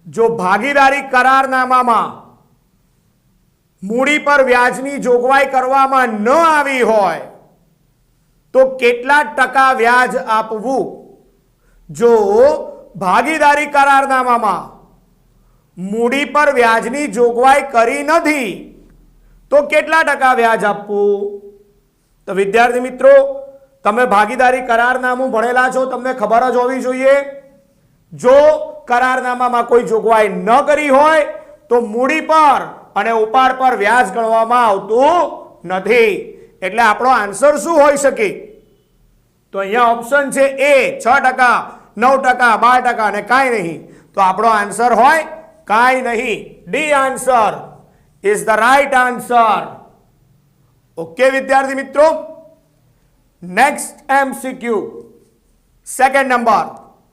જો ભાગીદારી કરારનામામાં મૂડી પર વ્યાજની જોગવાઈ કરવામાં ન આવી હોય તો કેટલા ટકા વ્યાજ આપવું? જો ભાગીદારી કરારનામામાં મૂડી પર વ્યાજની જોગવાઈ કરી નથી તો કેટલા ટકા વ્યાજ આપવું? તો વિદ્યાર્થી મિત્રો, તમે ભાગીદારી કરારનામું ભણેલા છો, તમને ખબર જ હોવી જોઈએ. જો કરારનામામાં કોઈ જોગવાઈ ન કરી હોય તો મૂડી પર અને ઉપાડ પર વ્યાજ ગણવામાં આવતું નથી. એટલે આપણો આન્સર શું હોઈ શકે? તો અહીંયા ઓપ્શન છે એ 6%, 9%, 12% અને કાંઈ નહીં. તો આપણો આન્સર હોય કાંઈ નહીં. D answer is the right answer. Okay વિદ્યાર્થી મિત્રો, નેક્સ્ટ MCQ, સેકન્ડ નંબર.